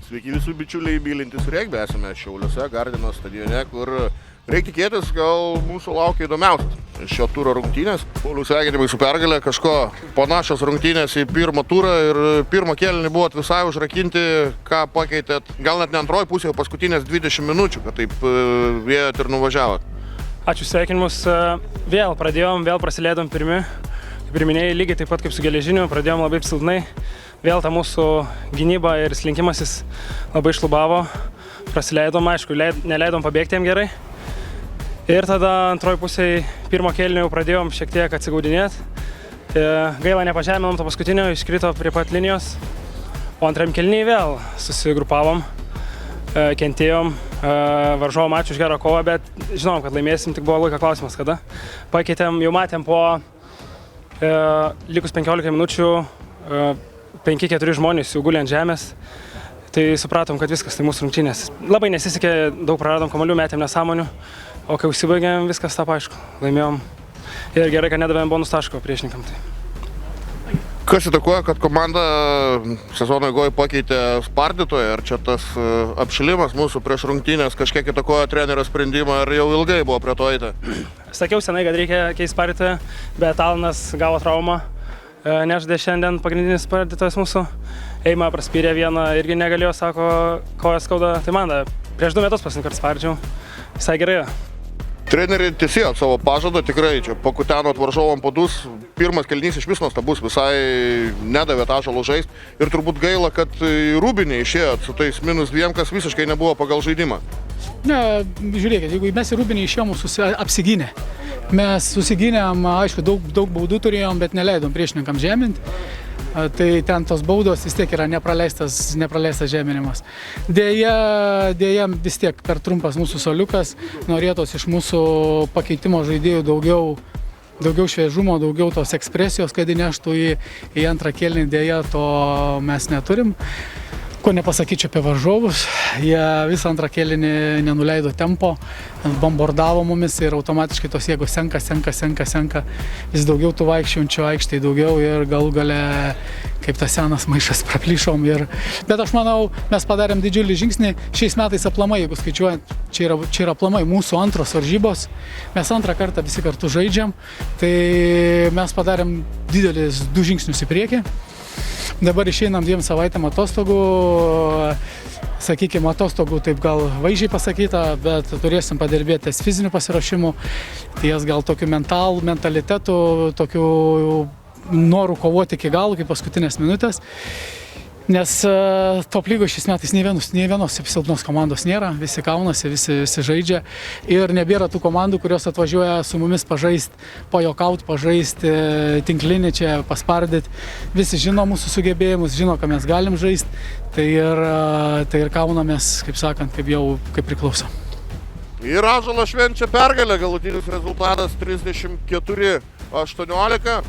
Sveiki visų bičiuliai mylintys regbį, esame Šiauliuose, Gardino stadione, kur reikia tikėtis, gal mūsų laukia įdomiausias šio turo rungtynės. Pauliau, sveikinimai su pergalė, kažko panašios rungtynės į pirmą turą ir pirmą kėlinį buvot visai užrakinti, ką pakeitėt, gal net ne antroji pusė, o paskutinės 20 minučių, kad taip vėjot ir nuvažiavot. Ačiū, sveikinimus. Vėl pradėjom, vėl prasileidom pirmi. Kaip ir minėjai, lygiai taip pat kaip su Geležiniu, pradėjom labai silpnai. Vėl ta mūsų gynyba ir slinkimasis labai šlubavo. Prasileidom, aišku, neleidom pabėgti jam gerai. Ir tada antroji pusėje pirmo kėlinio jau pradėjom šiek tiek atsigaudinėti. Gaila nepažeminom to paskutinio, iškrito prie pat linijos. O antram kėliniai vėl susigrupavom, kentėjom, varžovom ačiū už gerą kovą, bet žinom, kad laimėsim, tik buvo laiko klausimas kada. Pakeitėm, jau matėm po likus 15 minučių 5-4 žmonės jau gulė ant žemės. Tai supratom, kad viskas, tai mūsų rungtynės. Labai nesisekė, daug praradom kamuolių, metėm nesąmonių. O kai užsibaigėm, viskas tapo aišku, laimėjom. Ir gerai, kad nedavėm bonus taško priešininkam. Kas įtakoja, kad komanda sezono eigoje pakeitė spardytoją? Ar čia tas apšilimas mūsų prieš rungtynės kažkiek įtakoja trenerio sprendimą, ar jau ilgai buvo prie to eiti? Sakiau senai, kad reikia keisti spardytoją, bet Alanas gavo traumą. Nežaidė šiandien pagrindinis spardytojas mūsų. Eima praspyrė vieną, irgi negalėjo, sako, kojas skauda. Tai man prieš 2 metus pasirinkart spardžiau. Visai gerai. Treneriai tiesėjo savo pažadą, tikrai čia pakutenot varžovom padus. Pirmas kėlinys iš vis nuostabus, visai nedavė Ąžuolo žaist. Ir turbūt gaila, kad į Rūbinį išėjot su tais -2, kas visiškai nebuvo pagal žaidimą. Ne, žiūrėkit, jeigu mes į Rūbinį išėjom, mūsų apsigynė. Mes susigynėm, aišku, daug baudų turėjom, bet neleidom priešininkam žeminti. Tai ten tos baudos vis tiek yra nepraleistas žeminimas. Dėja vis tiek per trumpas mūsų soliukas, norėtos iš mūsų pakeitimo žaidėjų daugiau šviežumo, daugiau tos ekspresijos, kad įneštų į antrą kėlinį, dėja to mes neturim. Ko nepasakyčiau apie varžovus, jie visą antrą kėlinį nenuleido tempo, bombardavo mumis ir automatiškai tos jėgos senka, vis daugiau tų vaikščiančių aikštėje daugiau ir galų gale, kaip tas senas maišas, praplyšom. Bet aš manau, mes padarėm didžiulį žingsnį, šiais metais aplamai, jeigu skaičiuojant, čia yra aplamai mūsų antros varžybos, mes antrą kartą visi kartu žaidžiam, tai mes padarėm didelis 2 žingsnius į priekį. Dabar išeinam 2 savaitėm atostogų, sakykime, atostogų taip gal vaizdžiai pasakyta, bet turėsim padirbėti ties fiziniu pasiruošimu, ties gal tokiu mentalitetu, tokiu noru kovoti iki galo, kaip paskutinės minutės. Nes top lygos šiais metais nei vienos silpnos komandos nėra, visi kaunasi, visi žaidžia ir nebėra tų komandų, kurios atvažiuoja su mumis pažaisti, pajuokauti, pažaisti, tinklinį čia paspardyti. Visi žino mūsų sugebėjimus, žino, ką mes galim žaisti, tai ir kaunamės, kaip sakant, kaip priklauso. Ir Ąžuolas švenčia pergalę, galutinis rezultatas 34-18.